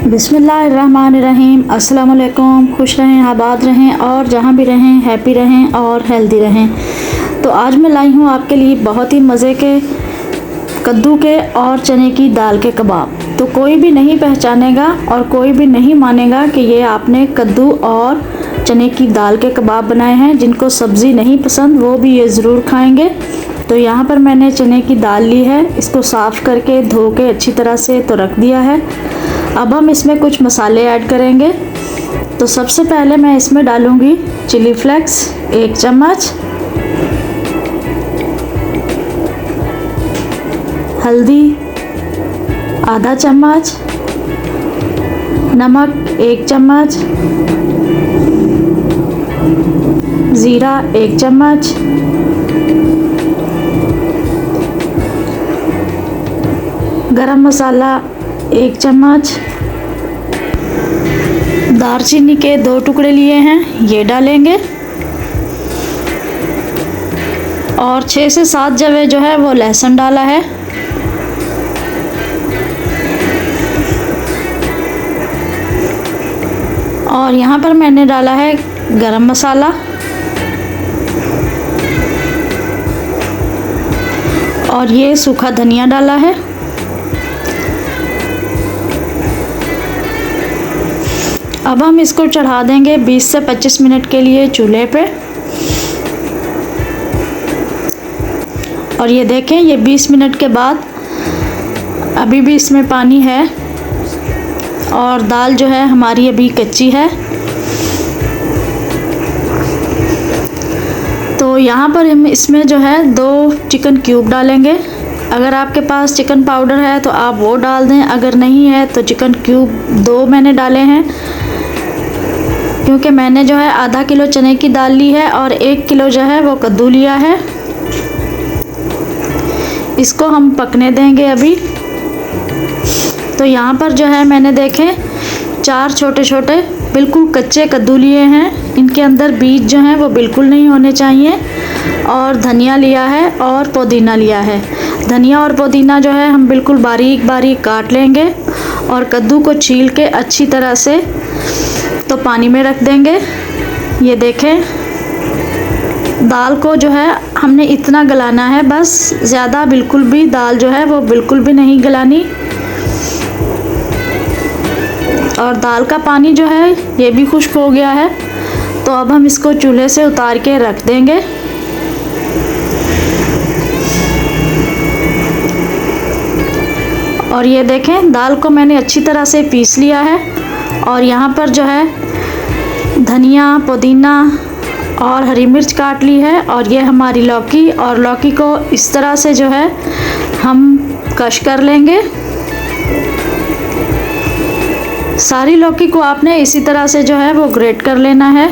बिस्मिल्लाहिर्रहमानिर्रहीम। अस्सलाम वालेकुम। खुश रहें, आबाद रहें और जहाँ भी रहें हैप्पी रहें और हेल्दी रहें। तो आज मैं लाई हूँ आपके लिए बहुत ही मज़े के कद्दू के और चने की दाल के कबाब। तो कोई भी नहीं पहचानेगा और कोई भी नहीं मानेगा कि ये आपने कद्दू और चने की दाल के कबाब बनाए हैं। जिनको सब्ज़ी नहीं पसंद वो भी ये ज़रूर खाएंगे। तो यहाँ पर मैंने चने की दाल ली है, इसको साफ़ करके धो के अच्छी तरह से तो रख दिया है। अब हम इसमें कुछ मसाले ऐड करेंगे। तो सबसे पहले मैं इसमें डालूँगी चिली फ्लेक्स 1 चम्मच, हल्दी आधा चम्मच, नमक 1 चम्मच, ज़ीरा 1 चम्मच, गरम मसाला 1 चम्मच, दालचीनी के 2 टुकड़े लिए हैं ये डालेंगे और 6 से 7 जवे जो है वो लहसुन डाला है। और यहाँ पर मैंने डाला है गरम मसाला और ये सूखा धनिया डाला है। अब हम इसको चढ़ा देंगे 20 से 25 मिनट के लिए चूल्हे पे। और ये देखें, ये 20 मिनट के बाद अभी भी इसमें पानी है और दाल जो है हमारी अभी कच्ची है। तो यहाँ पर हम इसमें जो है 2 चिकन क्यूब डालेंगे। अगर आपके पास चिकन पाउडर है तो आप वो डाल दें, अगर नहीं है तो चिकन क्यूब 2 मैंने डाले हैं। क्योंकि मैंने जो है आधा किलो चने की दाल ली है और 1 किलो जो है वो कद्दू लिया है। इसको हम पकने देंगे अभी। तो यहाँ पर जो है मैंने देखें 4 छोटे छोटे बिल्कुल कच्चे कद्दू लिए हैं। इनके अंदर बीज जो हैं वो बिल्कुल नहीं होने चाहिए। और धनिया लिया है और पुदीना लिया है। धनिया और पुदीना जो है हम बिल्कुल बारीक बारीक काट लेंगे और कद्दू को छील के अच्छी तरह से तो पानी में रख देंगे। ये देखें, दाल को जो है हमने इतना गलाना है बस, ज़्यादा बिल्कुल भी दाल जो है वो बिल्कुल भी नहीं गलानी। और दाल का पानी जो है ये भी खुश्क हो गया है। तो अब हम इसको चूल्हे से उतार के रख देंगे। और ये देखें, दाल को मैंने अच्छी तरह से पीस लिया है। और यहाँ पर जो है धनिया पुदीना और हरी मिर्च काट ली है। और ये हमारी लौकी, और लौकी को इस तरह से जो है हम कश कर लेंगे। सारी लौकी को आपने इसी तरह से जो है वो ग्रेट कर लेना है।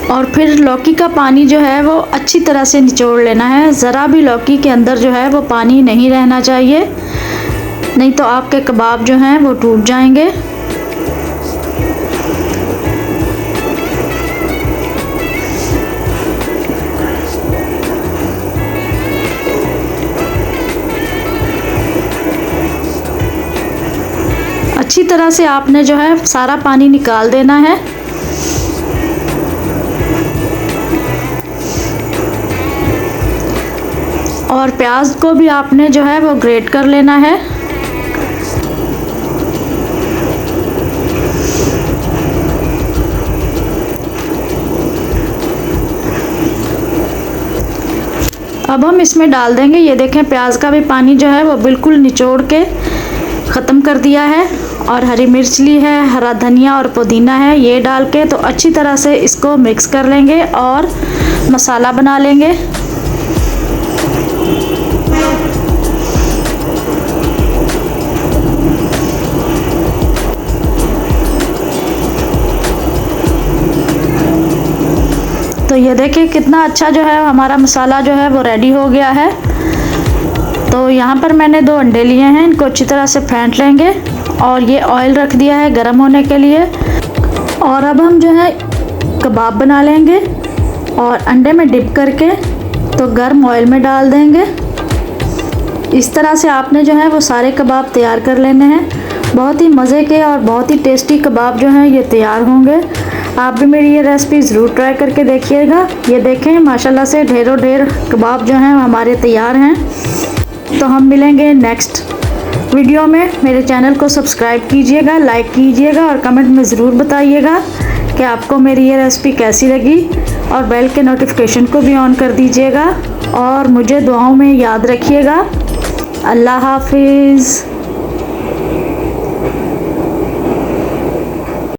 और फिर लौकी का पानी जो है वो अच्छी तरह से निचोड़ लेना है। ज़रा भी लौकी के अंदर जो है वो पानी नहीं रहना चाहिए, नहीं तो आपके कबाब जो हैं वो टूट जाएंगे। अच्छी तरह से आपने जो है सारा पानी निकाल देना है। और प्याज को भी आपने जो है वो ग्रेट कर लेना है। अब हम इसमें डाल देंगे, ये देखें प्याज का भी पानी जो है वो बिल्कुल निचोड़ के ख़त्म कर दिया है। और हरी मिर्च ली है, हरा धनिया और पुदीना है, ये डाल के तो अच्छी तरह से इसको मिक्स कर लेंगे और मसाला बना लेंगे। तो ये देखिए कितना अच्छा जो है हमारा मसाला जो है वो रेडी हो गया है। तो यहाँ पर मैंने 2 अंडे लिए हैं, इनको अच्छी तरह से फेंट लेंगे। और ये ऑयल रख दिया है गरम होने के लिए। और अब हम जो है कबाब बना लेंगे और अंडे में डिप करके तो गर्म ऑयल में डाल देंगे। इस तरह से आपने जो है वो सारे कबाब तैयार कर लेने हैं। बहुत ही मज़े के और बहुत ही टेस्टी कबाब जो हैं ये तैयार होंगे। आप भी मेरी ये रेसिपी ज़रूर ट्राई करके देखिएगा। ये देखें माशाल्लाह से ढेरों ढेर कबाब जो हैं हमारे तैयार हैं। तो हम मिलेंगे नेक्स्ट वीडियो में। मेरे चैनल को सब्सक्राइब कीजिएगा, लाइक कीजिएगा और कमेंट में ज़रूर बताइएगा कि आपको मेरी ये रेसिपी कैसी लगी, और बेल के नोटिफिकेशन को भी ऑन कर दीजिएगा और मुझे दुआओं में याद रखिएगा। अल्लाह हाफिज़।